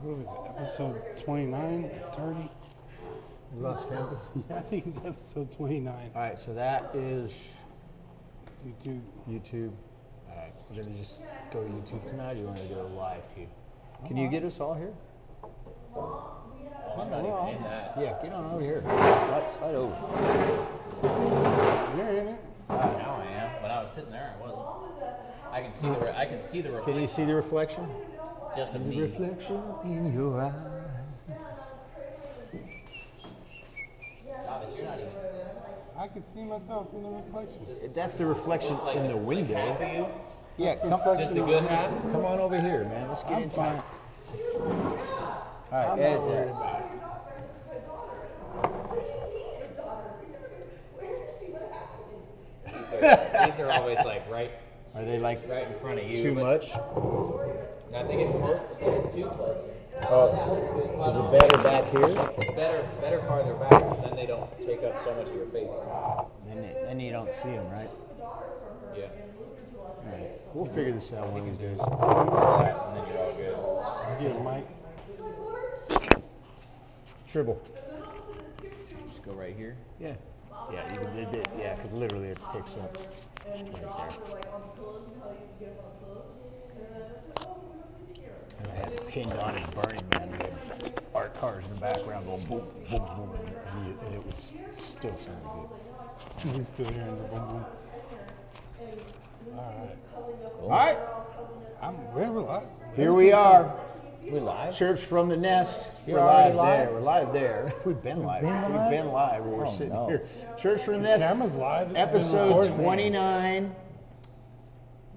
what was it, episode 29, 30? We lost campus? Yeah, I think it's episode 29. All right, so that is YouTube. All right, we're going to just go to YouTube tonight, or you want to go live too? Can you get us all here? Well, I'm not even in that. Yeah, get on over here. Slide over. You're in it. Now I am. When I was sitting there, I wasn't. I can see the reflection. Can you see the reflection? Just of The me. reflection in your eyes. Travis, you're not even in this. I can see myself in the reflection. That's the reflection Like, in the like window. half of you? Yeah, Just the good half? Come on over here, man. Let's get I'm into fine. it. All right, I'm Ed, not worried about it. These are always like right are they like in front of you. too but much? Not to get close, too close. Oh, That looks good. is it better back here? It's better farther back, then they don't take up so much of your face. Then you don't see them, right? Yeah. All right, we'll figure this out one of these days. And then you're all good. You get a mic. Tribble. Just go right here. Yeah. Yeah, you can, yeah, because literally it picks up right there. And I had it pinned on at Burning Man. We had art cars in the background going boom, boom, boom, and it was still sounded good. He's still hearing the boom boom. All right, We're live. here we are. We live? Churps from the nest. You're We're already live there. live? We're live there. We've been live. We've been live. We're Oh, sitting no. here. Churps from the nest. Camera's live. It's been Episode recorded. 29.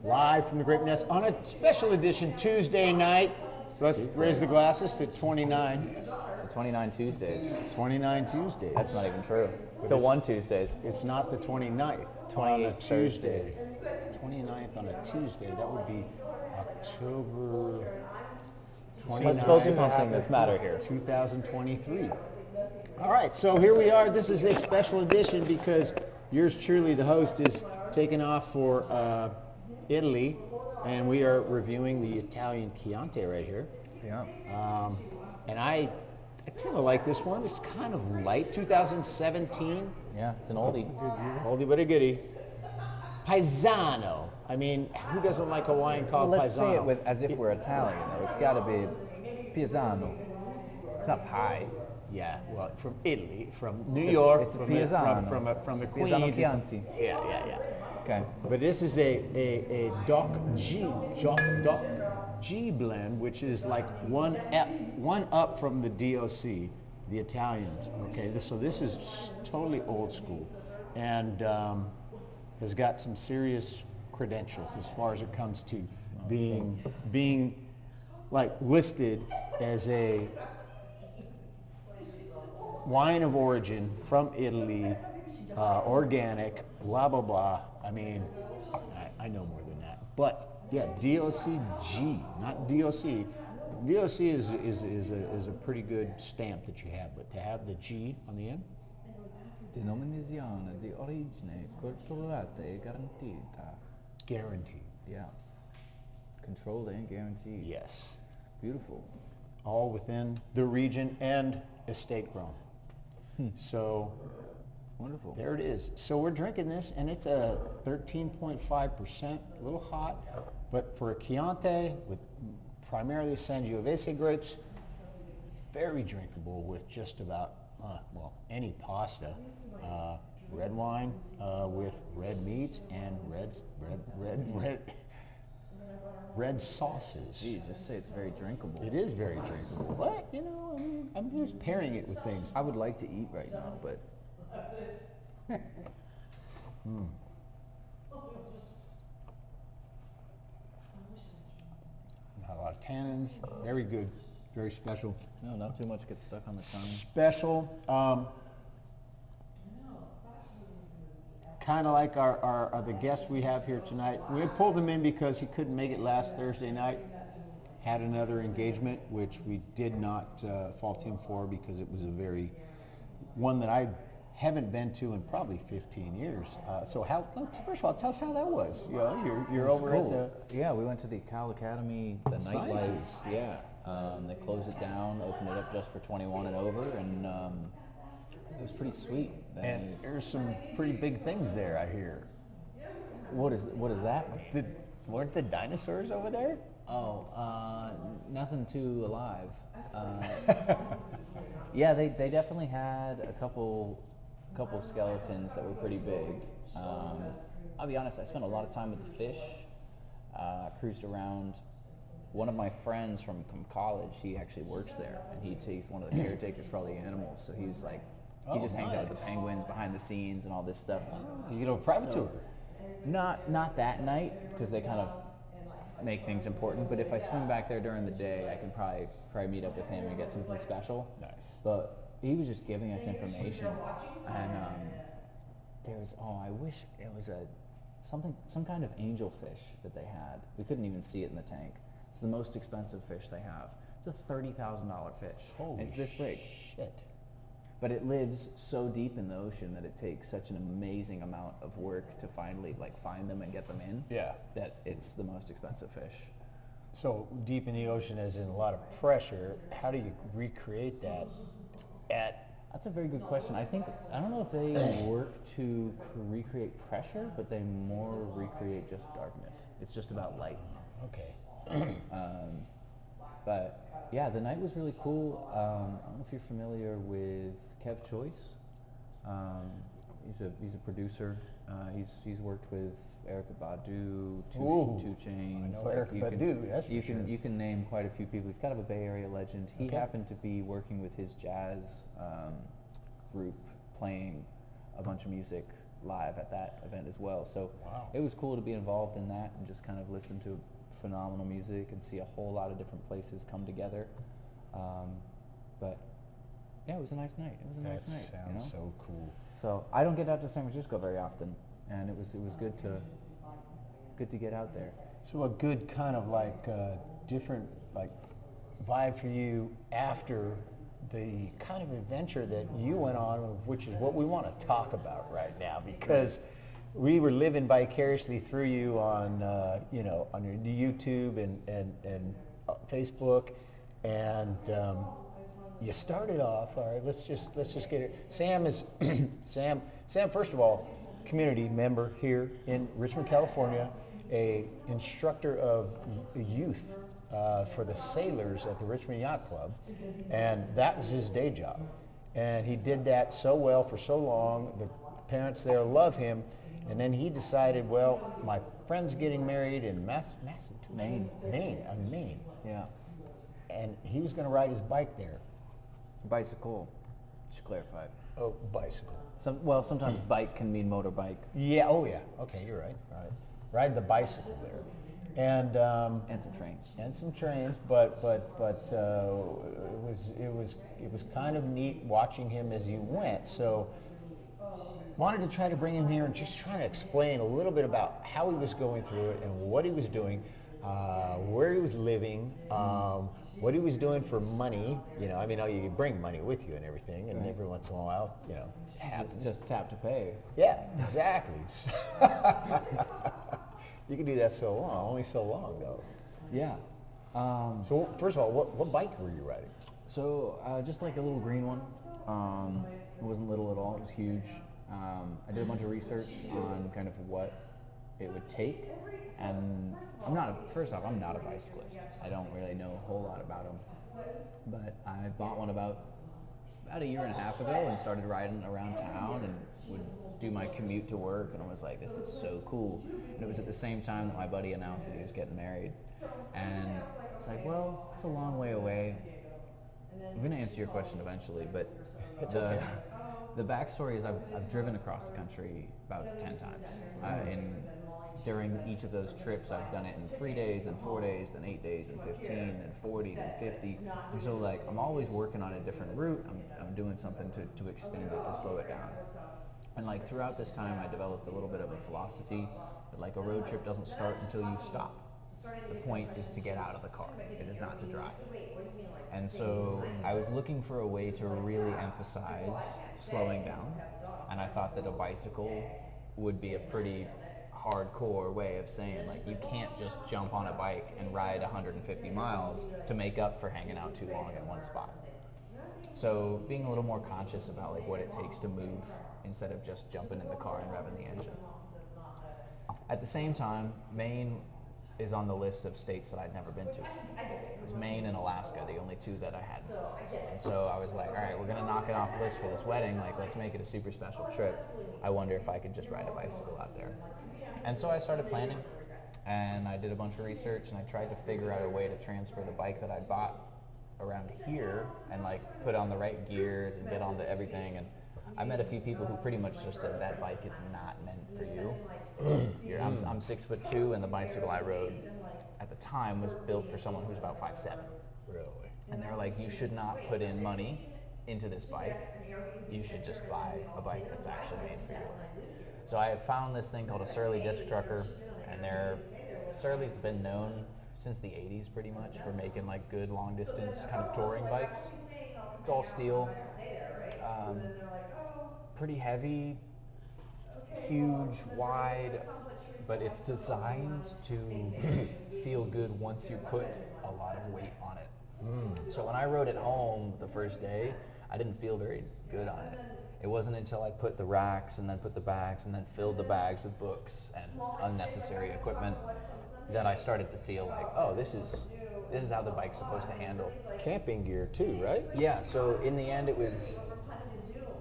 Live from the Grape Nest on a special edition Tuesday night. So let's raise the glasses to 29. So 29 Tuesdays. 29 Tuesdays. That's not even true. But To it's- 1 Tuesdays. It's not the 29th. On a 28 Tuesday. Thursdays. 29th on a Tuesday. That would be October 29th. Let's focus on things that matter here. 2023. All right, so here we are. This is a special edition because yours truly, the host, is taking off for Italy, and we are reviewing the Italian Chianti right here. Yeah. And I tend to like this one. It's kind of light. 2017. Yeah, it's an oldie. Oldie but a goodie. Paisano. I mean, who doesn't like a wine called Let's Paisano? say it with as if we're Italian, though. It's got to be Pisano. It's not pie. Yeah, well, from Italy, from New York, it's a from Pisano. from the Pisano Queens. Chianti. Yeah. Okay. But this is a Doc G blend, which is like one up from the DOC, the Italians. Okay, so this is totally old school, and has got some serious credentials as far as it comes to being like listed as a wine of origin from Italy, organic, blah blah blah. I mean, I know more than that, but yeah, DOCG, not DOC. DOC is a pretty good stamp that you have, but to have the G on the end. Denominazione di origine controllata e garantita. Guaranteed. Yeah. Controlled and guaranteed. Yes. Beautiful. All within the region and estate grown. So Wonderful. there it is. So we're drinking this, and it's a 13.5%, a little hot, but for a Chianti with primarily Sangiovese grapes, very drinkable with just about any pasta. Red wine with red meat and red sauces. Geez, just say it's very drinkable. It is very drinkable, but I mean, I'm just pairing it with things. I would like to eat right now, but Not a lot of tannins. Very good. Very special. no, not too much gets stuck on the tongue. Special. Kind of like our the guest we have here tonight. We had pulled him in because he couldn't make it last Thursday night. Had another engagement, which we did not fault him for because it was one that I haven't been to in probably 15 years. So first of all, tell us how that was. You're over at the Yeah, we went to the Cal Academy, the nightlife. Sciences. Yeah. They closed it down, opened it up just for 21 and over, and it was pretty sweet. And there's some pretty big things there, I hear. What is that? Weren't the dinosaurs over there? Oh, nothing too alive. Yeah, they definitely had a couple skeletons that were pretty big. I'll be honest, I spent a lot of time with the fish. Cruised around. One of my friends from college, he actually works there, and he's one of the caretakers for all the animals. So he was like, he just hangs out with the penguins behind the scenes and all this stuff. You get a private tour. Not that night, because they kind of make things important. But if I swing back there during the day, I can probably meet up with him and get something special. Nice. But he was just giving us information, and there was I wish it was some kind of angelfish that they had. We couldn't even see it in the tank. It's the most expensive fish they have. It's a $30,000 fish. Holy it's this big. Shit. But it lives so deep in the ocean that it takes such an amazing amount of work to finally find them and get them in. Yeah. That it's the most expensive fish. So deep in the ocean, as in a lot of pressure, how do you recreate that That's a very good question. I don't know if they work to recreate pressure, but they more recreate just darkness. It's just about light. Okay. But yeah, the night was really cool. I don't know if you're familiar with Kev Choice. He's a producer. He's worked with Erykah Badu, Two Chainz. I know Erykah Badu. That's for sure. You can name quite a few people. He's kind of a Bay Area legend. He Okay. happened to be working with his jazz group, playing a bunch of music live at that event as well. So Wow. it was cool to be involved in that and just kind of listen to phenomenal music and see a whole lot of different places come together. But yeah, it was a nice night. It was a nice That night. sounds so cool. So I don't get out to San Francisco very often, and it was good to get out there. So a good kind of different vibe for you after the kind of adventure that you went on, which is what we want to talk about right now, because we were living vicariously through you on on your YouTube and Facebook, and you started off. All right, let's just get it. Sam is Sam. First of all, community member here in Richmond, California, a instructor of youth for the sailors at the Richmond Yacht Club, and that was his day job. And he did that so well for so long. The parents there love him, and then he decided, well, my friend's getting married in Massachusetts, Maine. Yeah. And he was going to ride his bike there. Bicycle. Just clarify. Oh, bicycle. Sometimes bike can mean motorbike. Yeah. Oh, yeah. Okay, you're right. All right. Ride the bicycle there, and And some trains. but it was kind of neat watching him as he went. So wanted to try to bring him here and just try to explain a little bit about how he was going through it and what he was doing, where he was living, what he was doing for money. You bring money with you and everything, and Right. every once in a while, it happens. Just tap to pay. Yeah, exactly. You can do that so long, only so long though. Yeah. So first of all, what bike were you riding? So just like a little green one. It wasn't little at all. It was huge. I did a bunch of research on kind of what it would take, and I'm not a bicyclist. I don't really know a whole lot about them, but I bought one about a year and a half ago and started riding around town and would do my commute to work, and I was like, this is so cool. And it was at the same time that my buddy announced that he was getting married, and it's like, well, it's a long way away. I'm going to answer your question eventually, but the backstory is I've driven across the country about 10 times. During each of those trips, I've done it in 3 days, then 4 days, then 8 days, then 15, then 40, then 50. And so I'm always working on a different route. I'm doing something to extend it, to slow it down. And throughout this time, I developed a little bit of a philosophy that a road trip doesn't start until you stop. The point is to get out of the car. It is not to drive. And so I was looking for a way to really emphasize slowing down, and I thought that a bicycle would be a pretty hardcore way of saying, like, you can't just jump on a bike and ride 150 miles to make up for hanging out too long in one spot. So being a little more conscious about like what it takes to move instead of just jumping in the car and revving the engine. At the same time, Maine is on the list of states that I'd never been to. It was Maine and Alaska, the only two that I hadn't. And so I was like, all right, we're going to knock it off the list for this wedding. Like, let's make it a super special trip. I wonder if I could just ride a bicycle out there. And so I started planning, and I did a bunch of research, and I tried to figure out a way to transfer the bike that I bought around here and like put on the right gears and get onto everything. And I met a few people who pretty much just said that bike is not meant for you. I'm 6'2", and the bicycle I rode at the time was built for someone who's about 5'7". Really? And they're like, you should not put in money into this bike. You should just buy a bike that's actually made for you. So I found this thing called a Surly disc trucker, and Surly's been known since the 80s pretty much for making like good long distance kind of touring bikes. It's all steel, pretty heavy, huge, wide, but it's designed to feel good once you put a lot of weight on it. So when I rode it home the first day, I didn't feel very good on it. It wasn't until I put the racks and then put the bags and then filled the bags with books and unnecessary equipment that I started to feel like, oh, this is how the bike's supposed to handle. Camping gear too, right? Yeah, so in the end it was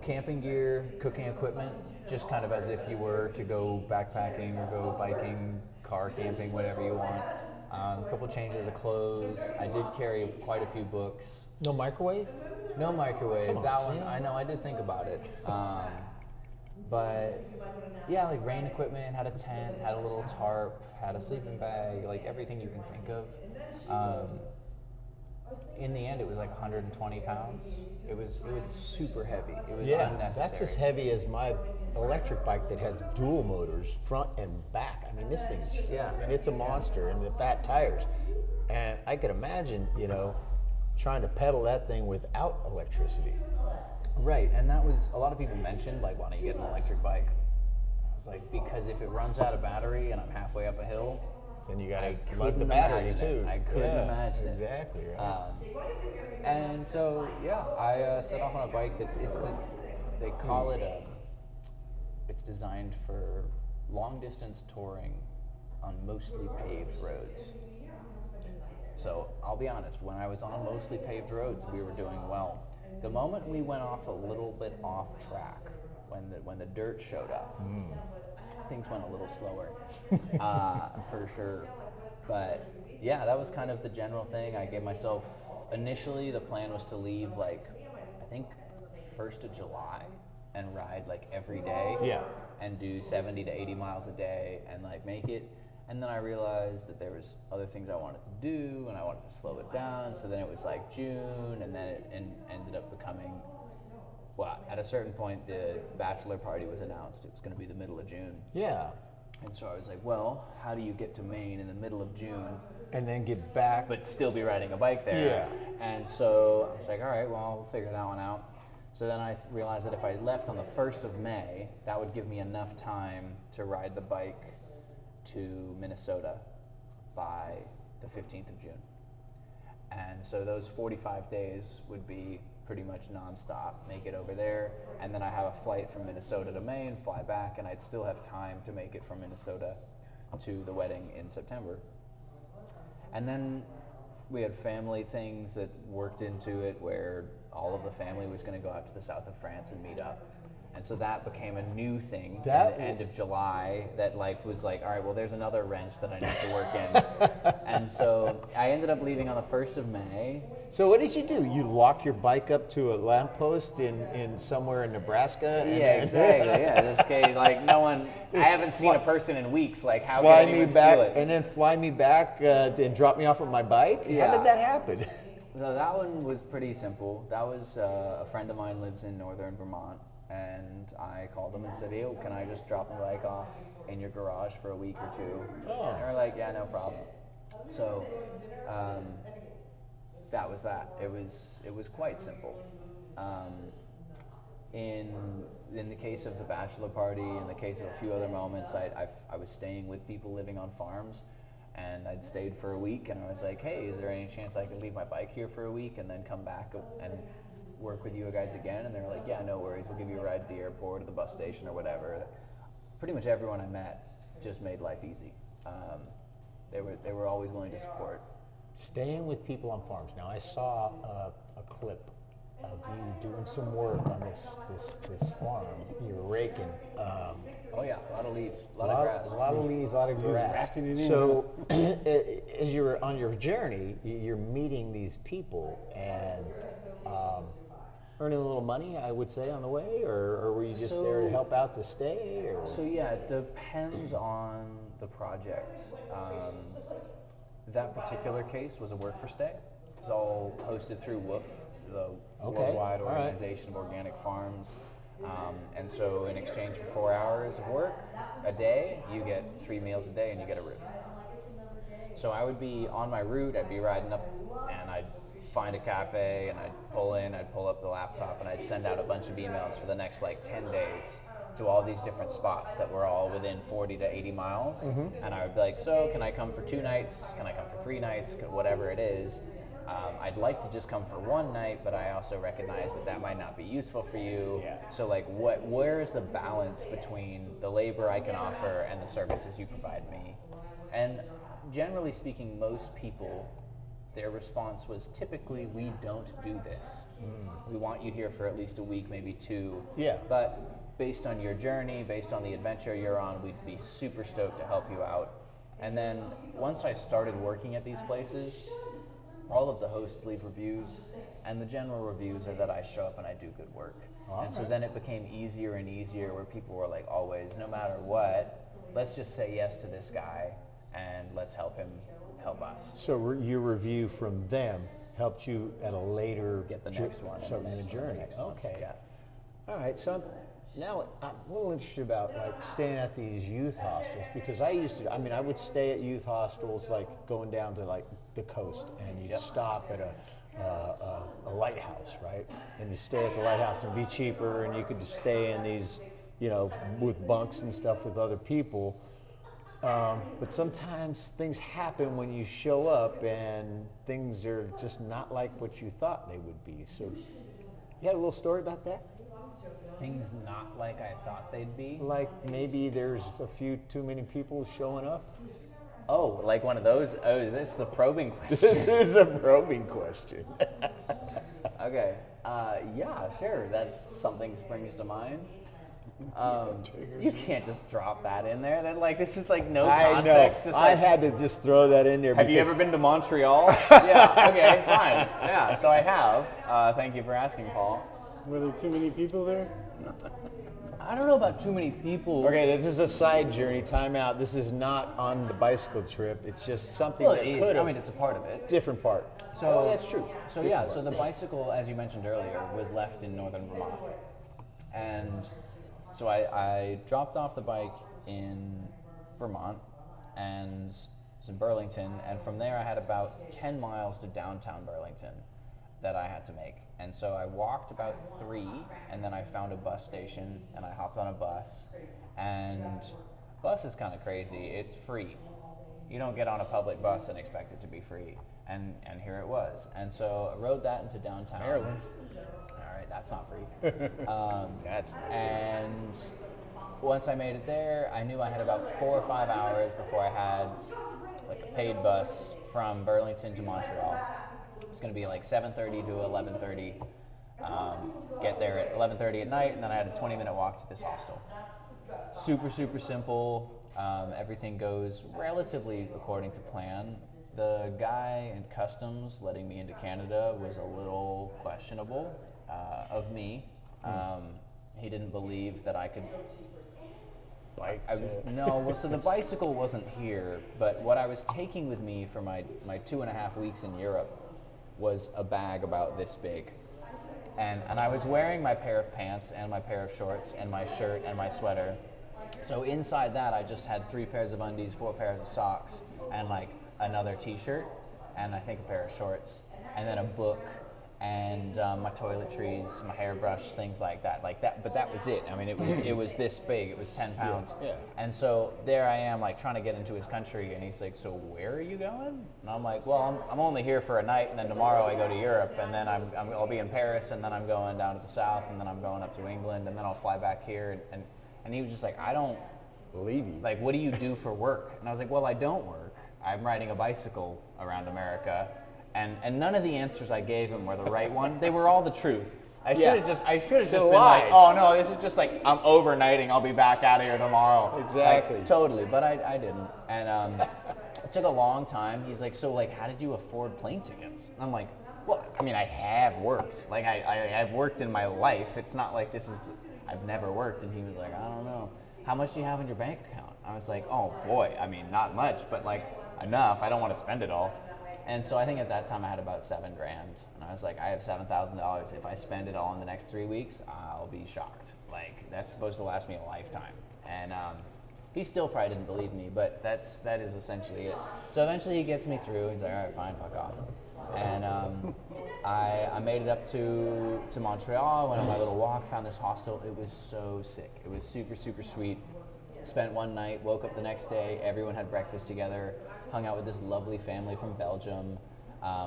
camping gear, cooking equipment, just kind of as if you were to go backpacking or go biking, car camping, whatever you want. A couple changes of clothes. I did carry quite a few books. No microwave? No microwave. Come on, That Sam. one, I know, I did think about it. But yeah, like rain equipment, had a tent, had a little tarp, had a sleeping bag, like everything you can think of. In the end, it was like 120 pounds. It was super heavy. It was unnecessary. That's as heavy as my electric bike that has dual motors, front and back. I mean, this thing's, and it's a monster, and the fat tires. And I could imagine, trying to pedal that thing without electricity. Right, and that was, a lot of people mentioned, like, why don't you get an electric bike? I was like, because if it runs out of battery and I'm halfway up a hill, Then you got to I plug the couldn't battery imagine too. it. I couldn't imagine it. Exactly, right. And so, yeah, I set off on a bike they call it it's designed for long distance touring on mostly paved roads. So I'll be honest, when I was on mostly paved roads, we were doing well. The moment we went off a little bit off track, when the dirt showed up, things went a little slower, for sure. But yeah, that was kind of the general thing. I gave myself, initially the plan was to leave like, I think 1st of July and ride like every day. Yeah. And do 70 to 80 miles a day and like make it. And then I realized that there was other things I wanted to do and I wanted to slow it down. So then it was like June, and then it ended up becoming, well, at a certain point the bachelor party was announced. It was going to be the middle of June. Yeah. And so I was like, well, how do you get to Maine in the middle of June And then get back. but still be riding a bike there? Yeah. And so I was like, all right, well, we'll figure that one out. So then I realized that if I left on the 1st of May, that would give me enough time to ride the bike to Minnesota by the 15th of June. And so those 45 days would be pretty much nonstop, make it over there, and then I have a flight from Minnesota to Maine, fly back, and I'd still have time to make it from Minnesota to the wedding in September. And then we had family things that worked into it where all of the family was going to go out to the south of France and meet up. And so that became a new thing at the end of July that like was like, all right, well, there's another wrench that I need to work in. And so I ended up leaving on the 1st of May. So what did you do? You lock your bike up to a lamppost in somewhere in Nebraska? And Yeah, exactly. Yeah, this guy, like no one. I haven't seen a person in weeks. Like how fly can me anyone back steal it? and then fly me back and drop me off at my bike? Yeah. How did that happen? So that one was pretty simple. That was a friend of mine lives in northern Vermont, and I called them and said, hey, can I just drop my bike off in your garage for a week or two? Oh. And they were like, yeah, no problem. So that was that. It was quite simple. in the case of the bachelor party, in the case of a few other moments, I was staying with people living on farms, and I'd stayed for a week, and I was like, hey, is there any chance I could leave my bike here for a week and then come back and work with you guys again? And they were like, yeah, no worries, we'll give you a ride to the airport or the bus station or whatever. Pretty much everyone I met just made life easy. They were always willing to support. Staying with people on farms. Now, I saw a clip of you doing some work on this farm. You were raking. Oh yeah, a lot of leaves, a lot of grass. A lot of leaves, a lot of grass. racking it in, So, as you're on your journey, you're meeting these people and earning a little money, I would say, on the way, or were you just there to help out to stay? Or? So yeah, it depends on the project. That particular case was a work for stay. It was all hosted through WOOF, the Worldwide Organization of Organic Farms. And so in exchange for 4 hours of work a day, you get 3 meals a day and you get a roof. So I would be on my route, I'd be riding up and I'd find a cafe and I'd pull up the laptop and I'd send out a bunch of emails for the next like 10 days to all these different spots that were all within 40 to 80 miles. Mm-hmm. And I would be like, so can I come for 2 nights? Can I come for 3 nights? Whatever it is. I'd like to just come for 1 night, but I also recognize that might not be useful for you. Yeah. So like, where is the balance between the labor I can offer and the services you provide me? And generally speaking, most people, their response was typically, we don't do this. We want you here for at least a week, maybe 2. Yeah. But based on your journey, based on the adventure you're on, we'd be super stoked to help you out. And then once I started working at these places, all of the hosts leave reviews, and the general reviews are that I show up and I do good work. And so then it became easier and easier where people were like, always, no matter what, let's just say yes to this guy and let's help him help us. So your review from them helped you at a later Get the next one. So in the journey. Okay. Yeah. All right. So now I'm a little interested about like staying at these youth hostels, because I would stay at youth hostels like going down to like the coast, and you'd stop at a lighthouse, right? And you stay at the lighthouse and it'd be cheaper, and you could just stay in these, with bunks and stuff with other people. But sometimes things happen when you show up and things are just not like what you thought they would be. So you had a little story about that? Things not like I thought they'd be? Like maybe there's a few too many people showing up? Oh, like one of those? Oh, is this a probing question? This is a probing question. Okay. Yeah, sure. That something springs to mind. You can't just drop that in there. Then, like, this is like no context. I know. Just I like, had to just throw that in there. Have you ever been to Montreal? Yeah. Okay. Fine. Yeah. So I have. Thank you for asking, Paul. Were there too many people there? I don't know about too many people. Okay, this is a side journey. Time out. This is not on the bicycle trip. It's just something Well, that it is. could have. I mean, it's a part of it. Different part. So that's true. So Different yeah. part. So the bicycle, as you mentioned earlier, was left in northern Vermont, and so I dropped off the bike in Vermont and was in Burlington, and from there I had about 10 miles to downtown Burlington that I had to make. And so I walked about 3, and then I found a bus station, and I hopped on a bus. And bus is kind of crazy. It's free. You don't get on a public bus and expect it to be free. And here it was. And so I rode that into downtown. Maryland. All right, that's not free. That's not And once I made it there, I knew I had about 4 or 5 hours before I had like a paid bus from Burlington to Montreal. It's going to be like 7:30 to 11:30. Get there at 11:30 at night, and then I had a 20-minute walk to this hostel. Super, super simple. Everything goes relatively according to plan. The guy in customs letting me into Canada was a little questionable of me. He didn't believe that I could bike. So the bicycle wasn't here, but what I was taking with me for my 2.5 weeks in Europe was a bag about this big. And I was wearing my pair of pants and my pair of shorts and my shirt and my sweater. So inside that I just had 3 pairs of undies, 4 pairs of socks, and like another t-shirt, and I think a pair of shorts, and then a book, and my toiletries, my hairbrush, things like that. But that was it. I mean, it was this big. It was 10 pounds. Yeah. And so there I am, like trying to get into his country, and he's like, "So where are you going?" And I'm like, "Well, I'm only here for a night, and then tomorrow I go to Europe, and then I'll be in Paris, and then I'm going down to the south, and then I'm going up to England, and then I'll fly back here." And he was just like, "I don't Believe you. like, what do you do for work?" And I was like, "Well, I don't work. I'm riding a bicycle around America." And none of the answers I gave him were the right one. They were all the truth. I should have just been lied. like, "Oh no, this is just like I'm overnighting. I'll be back out of here tomorrow." Exactly. Like, totally, but I didn't. And it took a long time. He's like, "So like, how did you afford plane tickets?" And I'm like, "Well, I mean, I have worked. Like I've worked in my life. It's not like I've never worked." And he was like, "I don't know. How much do you have in your bank account?" I was like, "Oh boy, I mean, not much, but like enough. I don't want to spend it all." And so I think at that time I had about $7,000, and I was like, I have $7,000. If I spend it all in the next 3 weeks, I'll be shocked. Like that's supposed to last me a lifetime. And he still probably didn't believe me, but that is essentially it. So eventually he gets me through. He's like, "All right, fine, fuck off." And I made it up to Montreal. I went on my little walk, found this hostel. It was so sick. It was super, super sweet. Spent one night, woke up the next day, everyone had breakfast together, hung out with this lovely family from Belgium,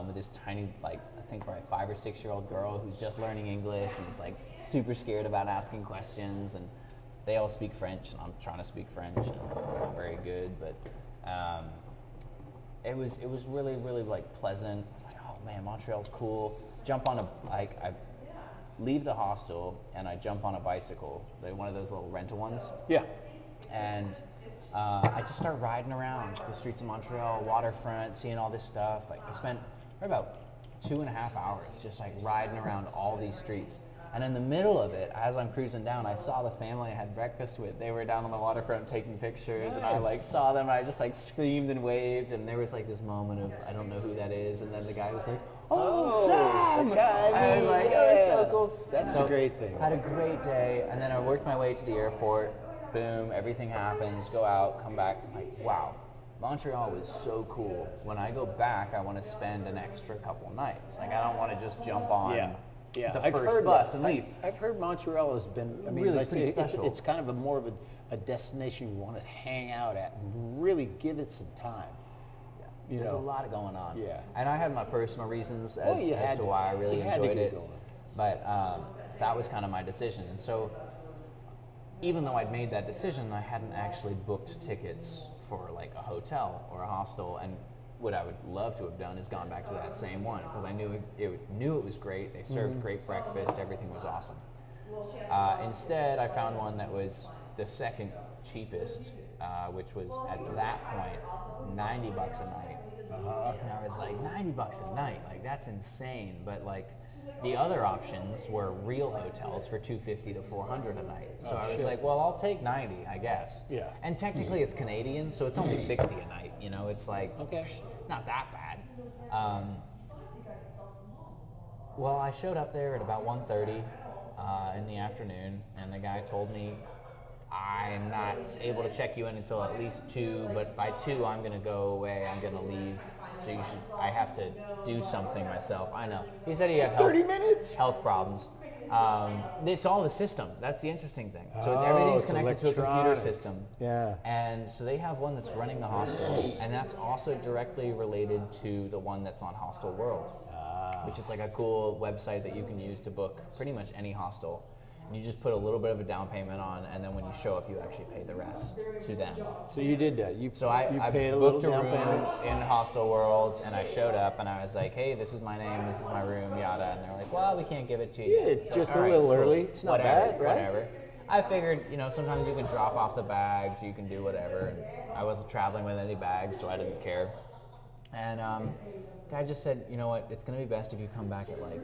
with this tiny, like, I think probably 5 or 6 year old girl who's just learning English and is like super scared about asking questions, and they all speak French, and I'm trying to speak French, and it's not very good, but it was really, really like pleasant. Like, oh man, Montreal's cool. I leave the hostel and I jump on a bicycle, like one of those little rental ones. Yeah. And I just start riding around the streets of Montreal, waterfront, seeing all this stuff. Like I spent about 2.5 hours just like riding around all these streets. And in the middle of it, as I'm cruising down, I saw the family I had breakfast with. They were down on the waterfront taking pictures, and I like saw them. And I just like screamed and waved, and there was like this moment of I don't know who that is. And then the guy was like, "Oh, Sam!" I was like, "Oh, it's so cool." That's a great thing. Had a great day, and then I worked my way to the airport. Boom, everything happens. Go out, come back. I'm like, wow, Montreal was so cool. When I go back, I want to spend an extra couple nights. Like I don't want to just jump on. Yeah, the I've first heard bus and leave. I've heard Montreal has been, I mean, Really like, pretty special. It's kind of more of a destination you want to hang out at and really give it some time. There's a lot going on. Yeah. And I had my personal reasons you as had to to. why I really You had to enjoyed get it. going. But that was kind of my decision. And so even though I'd made that decision, I hadn't actually booked tickets for like a hotel or a hostel. And what I would love to have done is gone back to that same one because I knew it was great. They served great breakfast. Everything was awesome. Instead, I found one that was the second cheapest, which was at that point $90 a night. And I was like, $90 a night, like that's insane. But like the other options were real hotels for $250 to $400 a night. So I was like, well, I'll take 90, I guess. Yeah. And technically it's Canadian, so it's only 60 a night. You know, it's like not that bad. Well, I showed up there at about 1:30 in the afternoon, and the guy told me, "I'm not able to check you in until at least 2, but by 2 I'm going to go away, I'm going to leave, so I have to do something myself." I know. He said he had 30 minutes? health problems. It's all the system. That's the interesting thing. So everything's connected to a computer electronic. system. Yeah. And so they have one that's running the hostel, and that's also directly related to the one that's on Hostel World, which is like a cool website that you can use to book pretty much any hostel. You just put a little bit of a down payment on, and then when you show up, you actually pay the rest to them. So you did that. You I paid a little booked a down room payment. in Hostel Worlds, and I showed up, and I was like, "Hey, this is my name, this is my room, yada." And they're like, "Well, we can't give it to you." Yeah, It's just "All a right, little cool. early. It's not Whatever, bad, right?" Whatever. I figured, sometimes you can drop off the bags, you can do whatever. And I wasn't traveling with any bags, so I didn't care. And guy just said, "You know what? It's gonna be best if you come back at like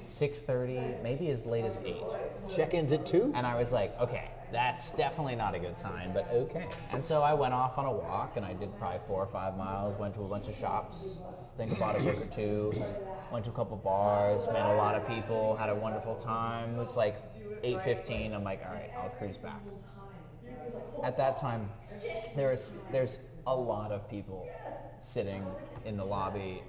6:30, maybe as late as 8." Check-ins at 2? And I was like, okay, that's definitely not a good sign, but okay. And so I went off on a walk, and I did probably 4 or 5 miles, went to a bunch of shops, I think I bought a book or two, went to a couple bars, met a lot of people, had a wonderful time. It was like 8:15, I'm like, all right, I'll cruise back. At that time, there's a lot of people sitting in the lobby,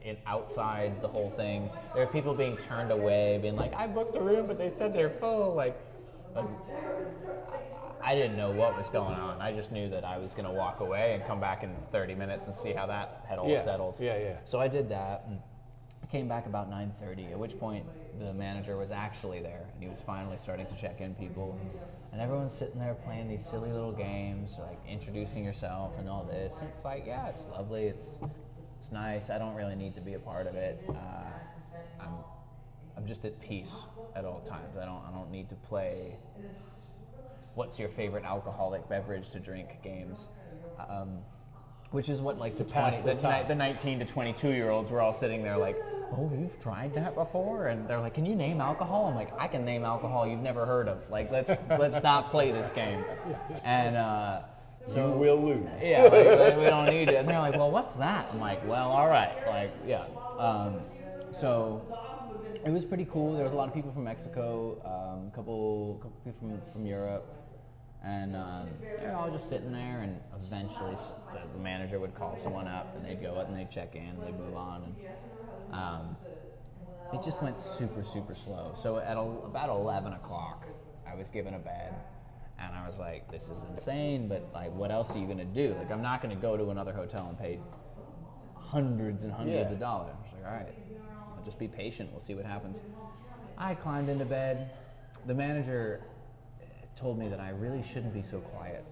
in outside the whole thing. There are people being turned away, being like, I booked a room, but they said they're full. Like, I didn't know what was going on. I just knew that I was going to walk away and come back in 30 minutes and see how that had all settled. Yeah. So I did that, and I came back about 9:30, at which point the manager was actually there, and he was finally starting to check in people. And everyone's sitting there playing these silly little games, like introducing yourself and all this. And it's like, yeah, it's lovely. It's nice. I don't really need to be a part of it. I'm just at peace at all times. I don't need to play what's your favorite alcoholic beverage to drink games, which is what like the 19 to 22-year-olds were all sitting there like, oh, you've tried that before? And they're like, can you name alcohol? I'm like, I can name alcohol you've never heard of. Like, let's not play this game. And so you will lose. Yeah, like, we don't need it. And they're like, well, what's that? I'm like, well, all right. Like, yeah. So it was pretty cool. There was a lot of people from Mexico, a couple people from Europe. And they're all just sitting there, and eventually the manager would call someone up, and they'd go up and they'd check in, and they'd move on. And it just went super, super slow. So at about 11 o'clock, I was given a bed, and I was like, this is insane, but like, what else are you going to do? Like, I'm not going to go to another hotel and pay hundreds and hundreds of dollars. I was like, all right, I'll just be patient. We'll see what happens. I climbed into bed. The manager told me that I really shouldn't be so quiet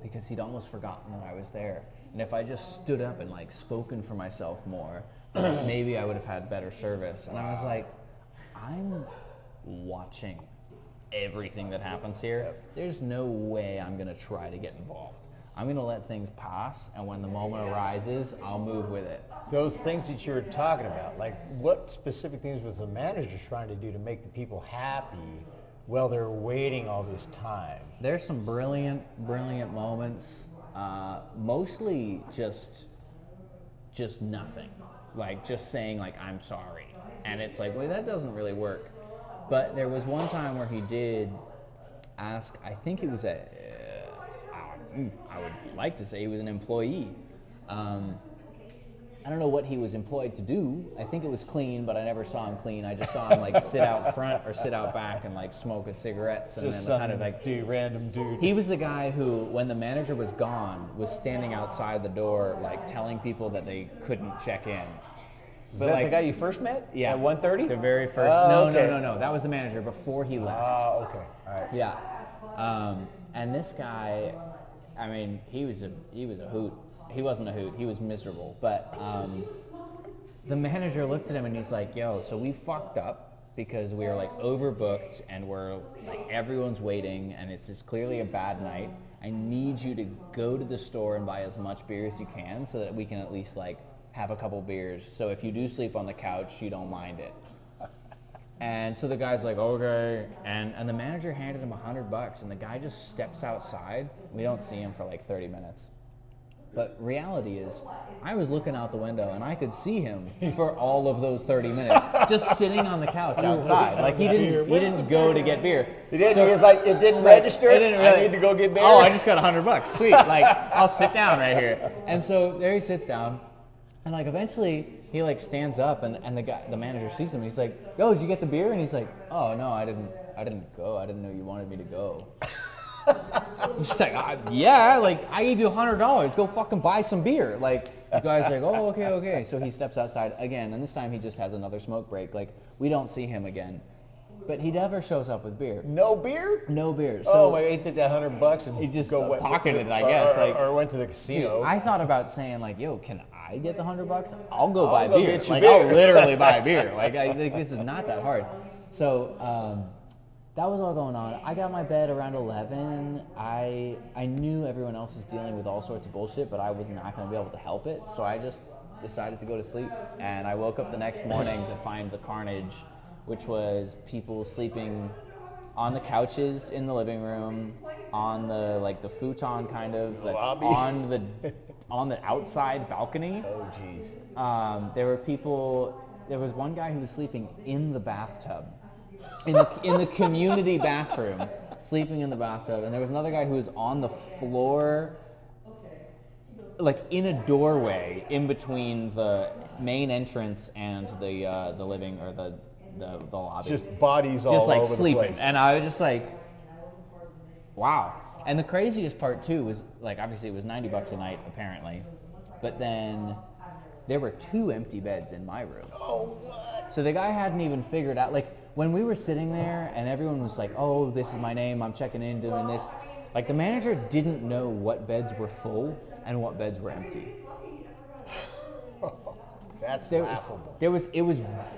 because he'd almost forgotten that I was there. And if I just stood up and like spoken for myself more, maybe I would have had better service. And I was like, I'm watching everything that happens here. There's no way I'm going to try to get involved. I'm going to let things pass, and when the moment arises, I'll move with it. Those things that you were talking about, like what specific things was the manager trying to do to make the people happy while they're waiting all this time? There's some brilliant moments. Mostly just nothing. Like just saying like, I'm sorry. And it's like, well, that doesn't really work. But there was one time where he did ask, I think it was I would like to say he was an employee. I don't know what he was employed to do. I think it was clean, but I never saw him clean. I just saw him like sit out front or sit out back and like smoke his cigarettes and just then kind of like random dude. He was the guy who, when the manager was gone, was standing outside the door like telling people that they couldn't check in. Is that like, the guy you first met? Yeah. At 1:30? The very first. No. That was the manager before he left. Oh, okay. All right. Yeah. And this guy, I mean, he was a hoot. He wasn't a hoot. He was miserable. But the manager looked at him and he's like, yo, so we fucked up because we were like overbooked and we're like everyone's waiting and it's just clearly a bad night. I need you to go to the store and buy as much beer as you can so that we can at least like have a couple beers. So if you do sleep on the couch, you don't mind it. And so the guy's like, okay. And the manager handed him $100 and the guy just steps outside. We don't see him for like 30 minutes. But reality is, I was looking out the window and I could see him for all of those 30 minutes, just sitting on the couch outside. Like he didn't go to get beer. He didn't. So, he was like, it didn't register. It didn't really, I need to go get beer. Oh, I just got $100. Sweet. Like I'll sit down right here. And so there he sits down, and like eventually he like stands up and the manager sees him. And he's like, yo, did you get the beer? And he's like, oh no, I didn't go. I didn't know you wanted me to go. He's like, yeah, like I gave you $100. Go fucking buy some beer. Like the guy's like, oh, okay. So he steps outside again, and this time he just has another smoke break. Like we don't see him again, but he never shows up with beer. No beer? No beer. So he took that $100 and he just pocketed it, I guess. Or went to the casino. Dude, I thought about saying like, yo, can I get the $100? I'll go buy beer. Get you like beer. I'll literally buy beer. Like this is not that hard. So. That was all going on. I got my bed around 11. I knew everyone else was dealing with all sorts of bullshit, but I was not going to be able to help it. So I just decided to go to sleep. And I woke up the next morning to find the carnage, which was people sleeping on the couches in the living room, on the futon kind of that's on the outside balcony. Oh jeez. There was one guy who was sleeping in the bathtub. In the community bathroom, sleeping in the bathtub, and there was another guy who was on the floor like in a doorway in between the main entrance and the living or the lobby. Just bodies all just like over sleeping. the place. And I was just like, wow. And the craziest part too was like obviously it was $90 a night apparently, but then there were 2 empty beds in my room. Oh, what? So the guy hadn't even figured out, like when we were sitting there and everyone was like, oh, this is my name, I'm checking in, doing this. Like the manager didn't know what beds were full and what beds were empty. That's It was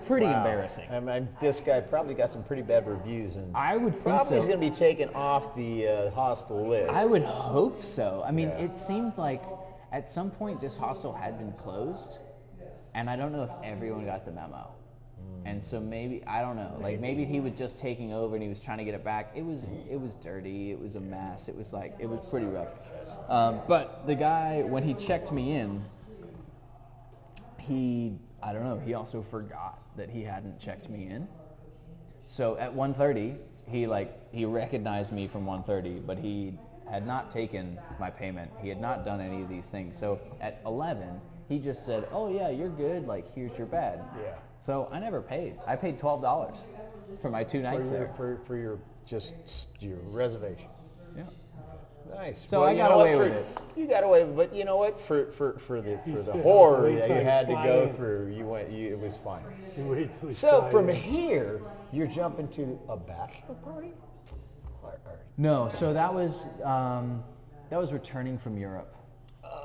pretty embarrassing. I mean, this guy probably got some pretty bad reviews, and I would think probably so. he's going to be taken off the hostel list. I would hope so. I mean, Yeah. it seemed like at some point this hostel had been closed, and I don't know if everyone got the memo. And so maybe, I don't know, like maybe he was just taking over and he was trying to get it back. It was dirty, it was a mess, it was pretty rough. But the guy, when he checked me in, he also forgot that he hadn't checked me in. So at 1:30, he recognized me from 1:30, but he had not taken my payment. He had not done any of these things. So at 11, he just said, oh yeah, you're good, like here's your bed. Yeah. So I never paid. I paid $12 for my 2 nights there. For your reservation. Yeah. Nice. So Well, I you got know away what, with it. You got away with it, but you know what? For the still horror wait that till you you had to fly go in. through, it was fine. You wait till you So fly from in. here, you're jumping to a bachelor party? Or- No, so that was returning from Europe.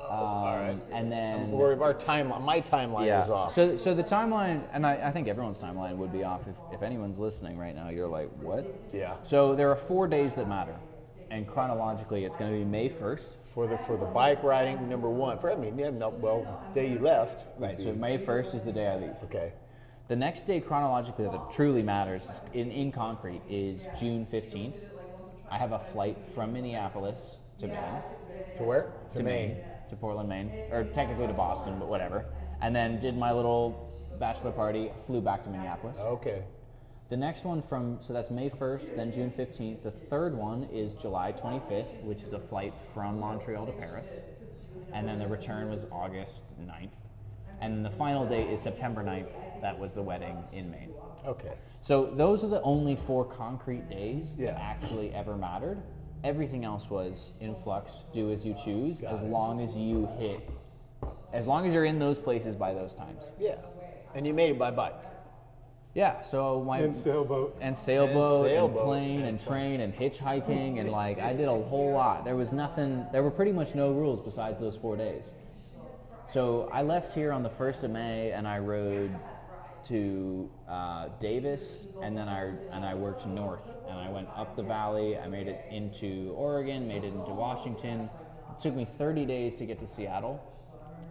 all right. And then My timeline is off. So the timeline, and I think everyone's timeline would be off if anyone's listening right now. You're like, what? Yeah. So there are 4 days that matter, and chronologically, it's going to be May 1st. For the bike riding, number one. Day you left. would Right. be- So May 1st is the day I leave. Okay. The next day chronologically that truly matters in concrete is June 15th. I have a flight from Minneapolis to Maine. To where? To Maine. To Portland, Maine, or technically to Boston, but whatever. And then did my little bachelor party, flew back to Minneapolis. Okay. The next one so that's May 1st, then June 15th. The third one is July 25th, which is a flight from Montreal to Paris. And then the return was August 9th. And the final date is September 9th. That was the wedding in Maine. Okay. So those are the only 4 concrete days that Yeah. actually ever mattered. Everything else was in flux, do as you choose, Got as it. long as you're in those places by those times. Yeah. And you made it by bike. Yeah, so And sailboat. and sailboat and sailboat, plane and train and hitchhiking and like I did a whole lot. There were pretty much no rules besides those 4 days. So I left here on the 1st of May and I rode to Davis, and then I worked north, and I went up the valley. I made it into Oregon, made it into Washington. It took me 30 days to get to Seattle.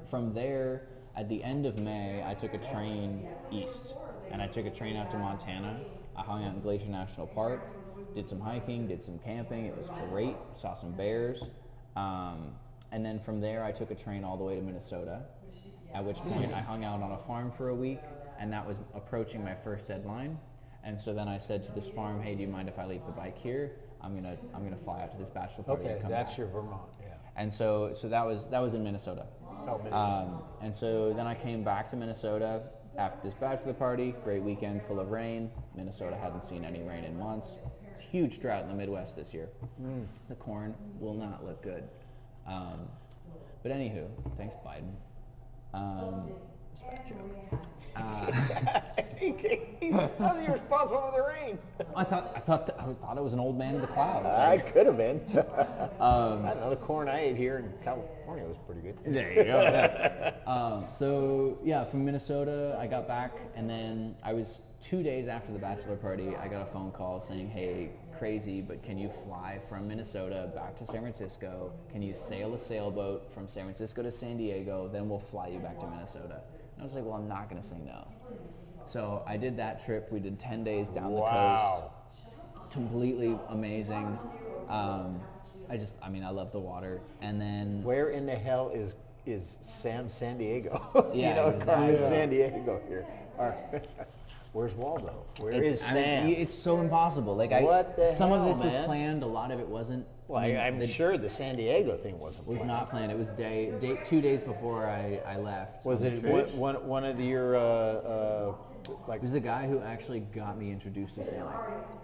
From there, at the end of May, I took a train east, and I took a train out to Montana. I hung out in Glacier National Park, did some hiking, did some camping. It was great. Saw some bears. And then from there, I took a train all the way to Minnesota, at which point I hung out on a farm for a week, and that was approaching my first deadline. And so then I said to this farm, hey, do you mind if I leave the bike here? I'm gonna fly out to this bachelor party Okay, and come that's back. your Vermont, yeah. And so that was in Minnesota. Oh, Minnesota. And so then I came back to Minnesota after this bachelor party. Great weekend full of rain. Minnesota hadn't seen any rain in months. Huge drought in the Midwest this year. The corn will not look good. But anywho, thanks Biden. It's a bad joke. How's he responsible for the rain? I thought it was an old man in the clouds. I could have been. I don't know, the corn I ate here in California was pretty good. There you go. Yeah. So yeah, from Minnesota, I got back, and then I was 2 days after the bachelor party. I got a phone call saying, "Hey, crazy, but can you fly from Minnesota back to San Francisco? Can you sail a sailboat from San Francisco to San Diego? Then we'll fly you back to Minnesota." And I was like, "Well, I'm not gonna say no." So I did that trip. We did 10 days down the coast. Completely amazing. I love the water. And then Where in the hell is San Diego? Yeah, exactly. Carmen, San Diego here. Where's Waldo? Where is Sam? It's so impossible. What the some of hell, this was man? planned. A lot of it wasn't. Well, I mean, I'm sure the San Diego thing was planned. not planned. It was 2 days before I left. Was on it the trip. one of your like? It was the guy who actually got me introduced to sailing.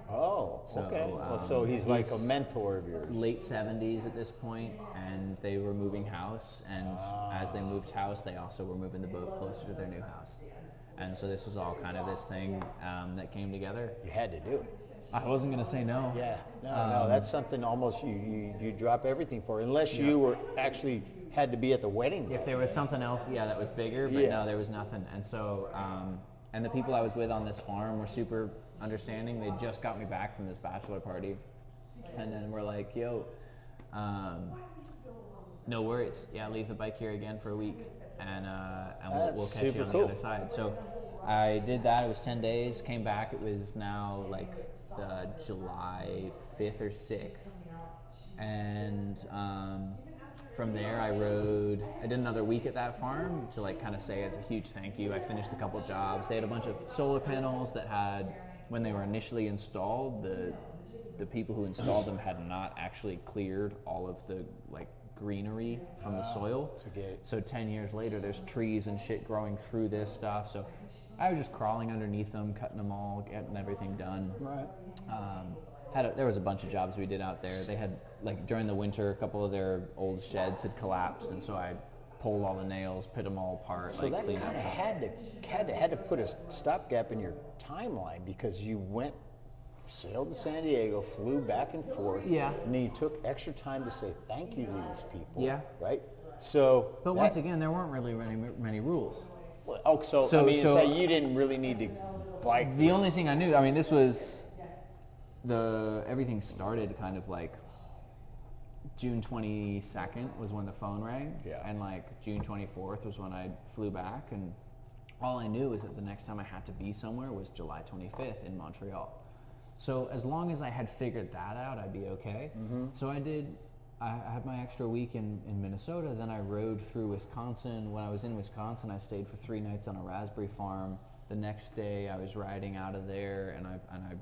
Oh, So, okay. Well, so he's like a mentor of yours. Late 70s at this point, and they were moving house, and as they moved house, they also were moving the boat closer to their new house. And so this was all kind of this thing that came together. You had to do it. I wasn't going to say no. Yeah, no, that's something almost you drop everything for, unless you were actually had to be at the wedding. If there was something else, that was bigger, but no, there was nothing. And so, and the people I was with on this farm were super understanding. They just got me back from this bachelor party, and then we're like, yo, no worries. Yeah, leave the bike here again for a week, and we'll catch you on the other side. So I did that. It was 10 days. Came back. It was now like July 5th or 6th, and from there I did another week at that farm to like kind of say as a huge thank you. I finished a couple jobs. They had a bunch of solar panels that had, when they were initially installed, the people who installed them had not actually cleared all of the like greenery from the soil. So 10 years later, there's trees and shit growing through this stuff. So I was just crawling underneath them, cutting them all, getting everything done. Right. There was a bunch of jobs we did out there. They had, like, during the winter, a couple of their old sheds had collapsed, and so I pulled all the nails, put them all apart, So that kind of had to put a stopgap in your timeline, because you sailed to San Diego, flew back and forth, Yeah. and then you took extra time to say thank you to these people. Yeah. Right. So. But once again, there weren't really many rules. So you didn't really need to bike. The only thing I knew, this was everything started kind of like June 22nd was when the phone rang, and like June 24th was when I flew back, and all I knew was that the next time I had to be somewhere was July 25th in Montreal. So as long as I had figured that out, I'd be okay. Mm-hmm. So I had my extra week in Minnesota, then I rode through Wisconsin. When I was in Wisconsin, I stayed for 3 nights on a raspberry farm. The next day I was riding out of there, and I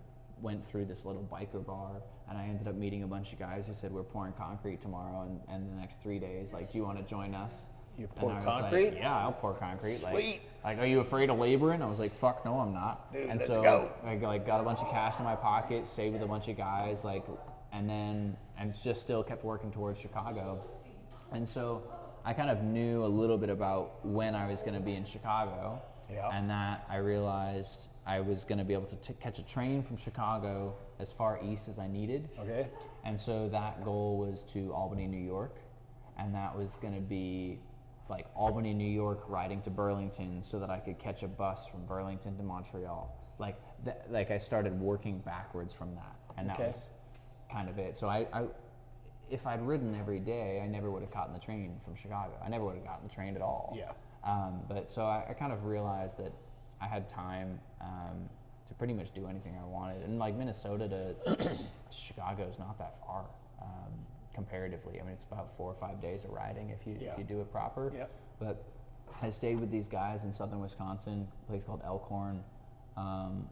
went through this little biker bar, and I ended up meeting a bunch of guys who said, we're pouring concrete tomorrow and the next 3 days, like, do you want to join us? You pour concrete? Like, yeah, I'll pour concrete. Sweet. Like, are you afraid of laboring? I was like, fuck no, I'm not. Dude, and let's so go. I got a bunch of cash in my pocket, stayed with a bunch of guys, and just still kept working towards Chicago. And so I kind of knew a little bit about when I was going to be in Chicago, and that I realized I was going to be able to catch a train from Chicago as far east as I needed. Okay. And so that goal was to Albany, New York, and that was going to be like Albany, New York, riding to Burlington so that I could catch a bus from Burlington to Montreal. Like I started working backwards from that, and that was kind of it. So I if I'd ridden every day, I never would have gotten the train from Chicago. I never would have gotten the train at all. Yeah. But so I kind of realized that I had time to pretty much do anything I wanted. And like Minnesota to Chicago is not that far comparatively. It's about 4 or 5 days of riding if you do it proper. Yeah. But I stayed with these guys in southern Wisconsin, a place called Elkhorn.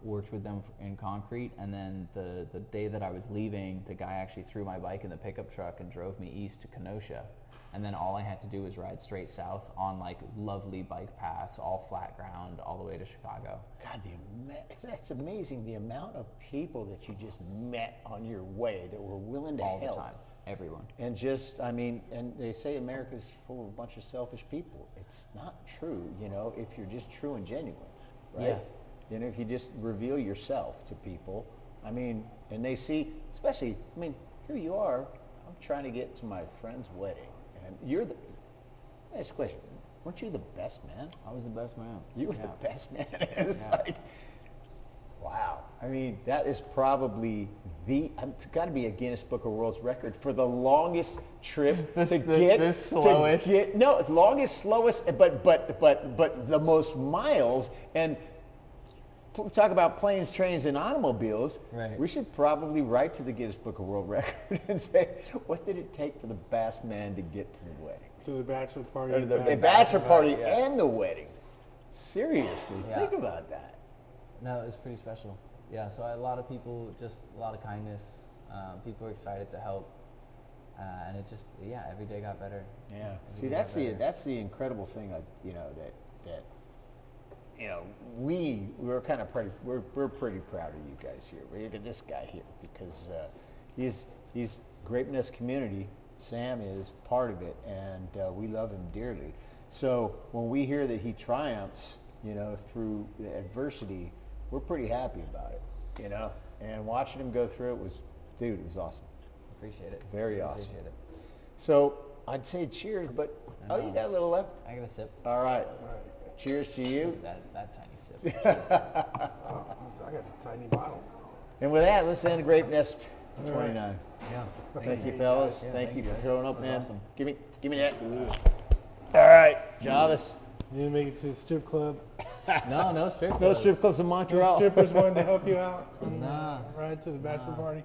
Worked with them in concrete, and then the day that I was leaving, the guy actually threw my bike in the pickup truck and drove me east to Kenosha, and then all I had to do was ride straight south on like lovely bike paths, all flat ground, all the way to Chicago. God, that's amazing, the amount of people that you just met on your way that were willing to help. All the time, everyone. And and they say America's full of a bunch of selfish people. It's not true, if you're just true and genuine, right? Yeah. If you just reveal yourself to people, and they see, especially, here you are, I'm trying to get to my friend's wedding, and you're next question, weren't you the best man? I was the best man. You were the best man. It's like, wow. That is probably got to be a Guinness Book of World Record for the longest trip slowest. Longest, slowest, but the most miles. And talk about planes, trains, and automobiles. Right. We should probably write to the Guinness Book of World Record and say, what did it take for the best man to get to the wedding? To the bachelor party. Or the bachelor party and the wedding. Seriously, think about that. No, it was pretty special. Yeah, so a lot of people, just a lot of kindness. People are excited to help. And it just, every day got better. Yeah. Every See, day got better. that's the incredible thing, that we're kind of we're pretty proud of you guys here. Look at this guy here, because he's Grape Nest community. Sam is part of it, and we love him dearly. So when we hear that he triumphs, through the adversity, we're pretty happy about it, And watching him go through it was awesome. Appreciate it. Very awesome. Appreciate it. So I'd say cheers, but you got a little left. I got a sip. All right. Cheers to you. That tiny sip. I got a tiny bottle. And with that, let's end Grape Nest 29. Yeah. Thank you, fellas. Yeah, thank you for guys. showing up, That was man. awesome. Give me that. All right, Jovis. You didn't make it to the strip club. No strip No clubs. strip clubs in No Montreal. strippers wanted to help you out on Nah. the ride to the bachelor party.